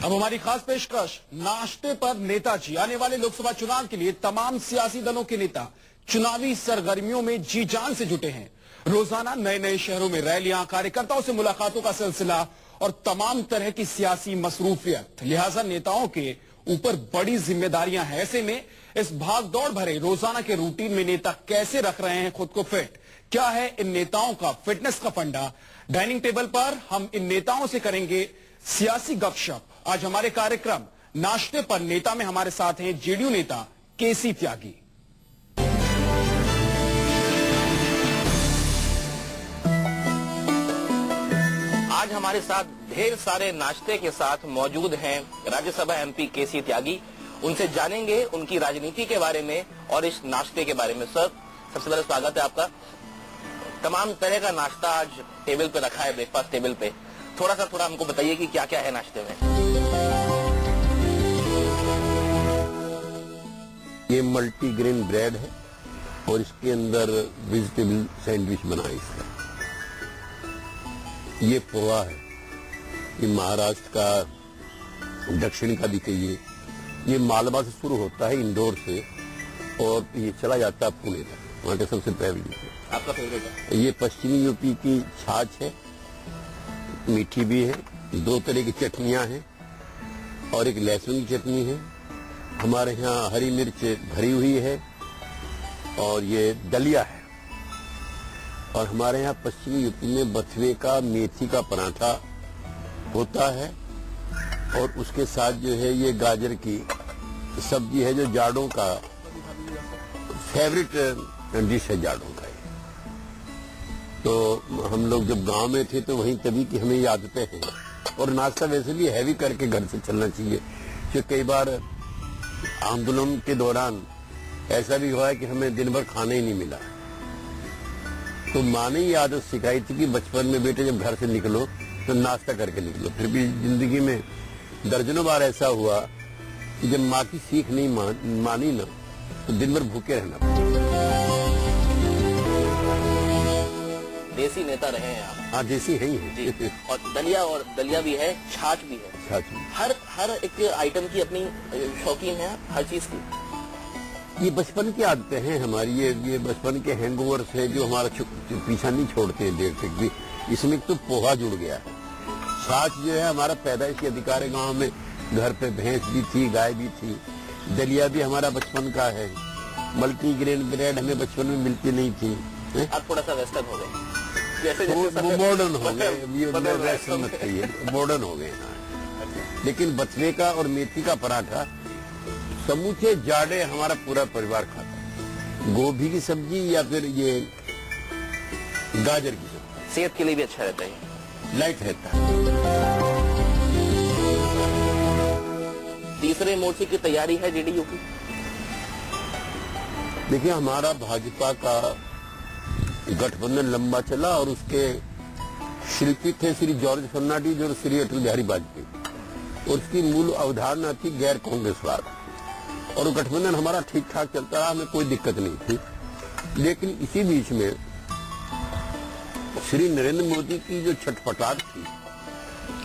अब हमारी खास पेशकश नाश्ते पर नेताजी। आने वाले लोकसभा चुनाव के लिए तमाम सियासी दलों के नेता चुनावी सरगर्मियों में जी जान से जुटे हैं। रोजाना नए नए शहरों में रैलियां, कार्यकर्ताओं से मुलाकातों का सिलसिला और तमाम तरह की सियासी मसरूफियत। लिहाजा नेताओं के ऊपर बड़ी जिम्मेदारियां हैं। ऐसे में इस भागदौड़ भरे रोजाना के रूटीन में नेता कैसे रख रहे हैं खुद को फिट? क्या है इन नेताओं का फिटनेस का फंडा? डाइनिंग टेबल पर हम इन नेताओं से करेंगे सियासी गपशप। आज हमारे कार्यक्रम नाश्ते पर नेता में हमारे साथ हैं जेडीयू नेता केसी त्यागी। आज हमारे साथ ढेर सारे नाश्ते के साथ मौजूद हैं राज्यसभा एमपी केसी त्यागी। उनसे जानेंगे उनकी राजनीति के बारे में और इस नाश्ते के बारे में। सर, सबसे पहले स्वागत है आपका। तमाम तरह का नाश्ता आज टेबल पे रखा है, ब्रेकफास्ट टेबल पे। थोड़ा हमको बताइए कि क्या क्या है नाश्ते में। ये मल्टीग्रेन ब्रेड है और इसके अंदर वेजिटेबल सैंडविच बना है इसका। ये पोहा है, ये महाराष्ट्र का दक्षिण का भी कहिए। ये मालवा से शुरू होता है, इंदौर से, और ये चला जाता है पुणे तक। वहाँ के सबसे फेवरेट आपका फेवरेट है? ये पश्चिमी यूपी की छाछ है, मीठी भी है। दो तरह की चटनियां हैं और एक लहसुन की चटनी है। हमारे यहाँ हरी मिर्च भरी हुई है और ये दलिया है। और हमारे यहाँ पश्चिमी यूपी में बथुए का मेथी का पराठा होता है और उसके साथ जो है ये गाजर की सब्जी है, जो जाड़ों का फेवरेट डिश है, जाड़ों का। तो हम लोग जब गांव में थे तो वहीं तभी की हमें ये आदतें हैं। और नाश्ता वैसे भी हैवी करके घर से चलना चाहिए, क्योंकि कई बार आंदोलन के दौरान ऐसा भी हुआ है कि हमें दिन भर खाना ही नहीं मिला। तो माँ ने ये आदत सिखाई थी कि बचपन में बेटे जब घर से निकलो तो नाश्ता करके निकलो। फिर भी जिंदगी में दर्जनों बार ऐसा हुआ कि जब माँ की सीख नहीं मानी ना, तो दिन भर भूखे रहना पड़ा। देसी नेता रहे हैं आप? हाँ, देसी है ही है। और दलिया भी है, छाछ भी है। छाछ भी। हर एक आइटम की अपनी शौकीन है, हर चीज की। ये बचपन की आदतें हैं हमारी। ये बचपन के हैंगओवर्स है जो हमारा पीछा नहीं छोड़ते हैं देर तक भी। इसमें तो पोहा जुड़ गया है। छाछ जो है हमारा पैदाइशी अधिकार है। गाँव में घर पे भैंस भी थी, गाय भी थी। दलिया भी हमारा बचपन का है। मल्टीग्रेन ब्रेड हमें बचपन में मिलती नहीं थी। अब थोड़ा सा वेस्टर्न हो गए, जैसे वो मॉडर्न हो गए। वेस्टर्न मत कहिए, मॉडर्न हो गए। लेकिन बथुए का और मेथी का पराठा समूचे जाड़े हमारा पूरा परिवार खाता है। गोभी की सब्जी या फिर ये गाजर की सब्जी सेहत के लिए भी अच्छा रहता है, लाइट रहता है। तीसरे मोर्चे की तैयारी है जेडीयू की। देखिए, हमारा भाजपा का गठबंधन लंबा चला और उसके शिल्पी थे श्री जॉर्ज फर्नांडिस और श्री अटल बिहारी वाजपेयी। और उसकी मूल अवधारणा थी गैर कांग्रेसवाद। और गठबंधन हमारा ठीक ठाक चलता रहा, हमें कोई दिक्कत नहीं थी। लेकिन इसी बीच में श्री नरेंद्र मोदी की जो छटपटाहट थी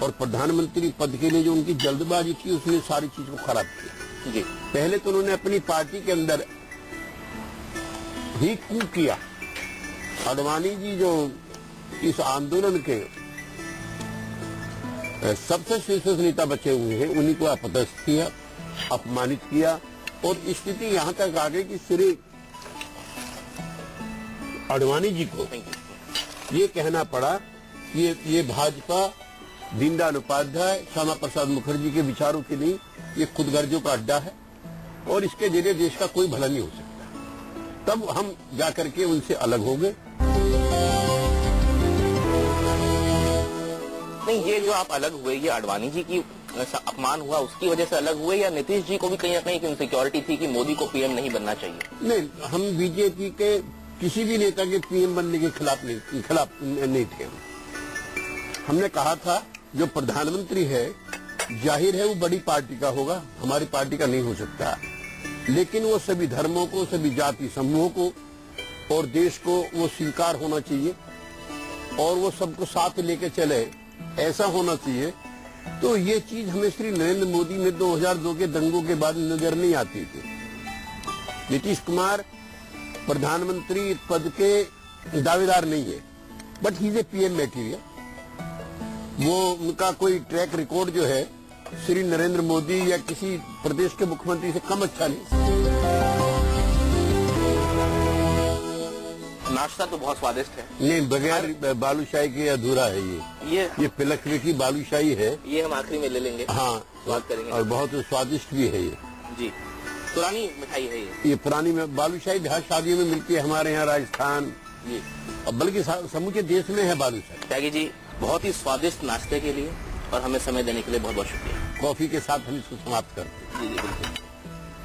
और प्रधानमंत्री पद के लिए जो उनकी जल्दबाजी थी, उसने सारी चीज को खराब किया। जी, पहले तो उन्होंने अपनी पार्टी के अंदर ही कूप किया। अडवाणी जी जो इस आंदोलन के सबसे शीर्ष नेता बचे हुए हैं, उन्हीं को अपदस्थ किया, अपमानित किया। और स्थिति यहाँ तक आ गई कि श्री अडवाणी जी को ये कहना पड़ा कि ये भाजपा दीनदयाल उपाध्याय, श्यामा प्रसाद मुखर्जी के विचारों के लिए ये खुदगर्जों का अड्डा है और इसके जरिए देश का कोई भला नहीं हो सकता। तब हम जाकर के उनसे अलग हो गए। नहीं, ये जो आप अलग हुए, ये अडवाणी जी की अपमान हुआ उसकी वजह से अलग हुए, या नीतीश जी को भी कहीं ना कहीं इनसिक्योरिटी थी कि मोदी को पीएम नहीं बनना चाहिए? नहीं, हम बीजेपी के किसी भी नेता के पीएम बनने के खिलाफ नहीं थे। हमने कहा था जो प्रधानमंत्री है, जाहिर है वो बड़ी पार्टी का होगा, हमारी पार्टी का नहीं हो सकता। लेकिन वो सभी धर्मों को, सभी जाति समूहों को और देश को वो स्वीकार होना चाहिए और वो सबको साथ लेके चले। ऐसा होना चाहिए तो ये चीज हमें श्री नरेंद्र मोदी में 2002 के दंगों के बाद नजर नहीं आती थी। नीतीश कुमार प्रधानमंत्री पद के दावेदार नहीं है, but he is A PM material. वो उनका कोई ट्रैक रिकॉर्ड जो है श्री नरेंद्र मोदी या किसी प्रदेश के मुख्यमंत्री से कम अच्छा नहीं। नाश्ता तो बहुत स्वादिष्ट है। नहीं, बगैर बालूशाही के अधूरा है ये पिलखवे की बालूशाही है। ये हम आखिरी में ले लेंगे। हाँ, स्वाद करेंगे और बहुत स्वादिष्ट भी है ये जी। पुरानी मिठाई है ये पुरानी में बालूशाही ब्याह शादियों में मिलती है हमारे यहाँ राजस्थान जी, और बल्कि समूचे देश में है बालूशाही। त्यागी जी, बहुत ही स्वादिष्ट नाश्ते के लिए और हमें समय देने के लिए बहुत बहुत शुक्रिया। कॉफी के साथ हम इसको समाप्त करते हैं। जी जी बिल्कुल।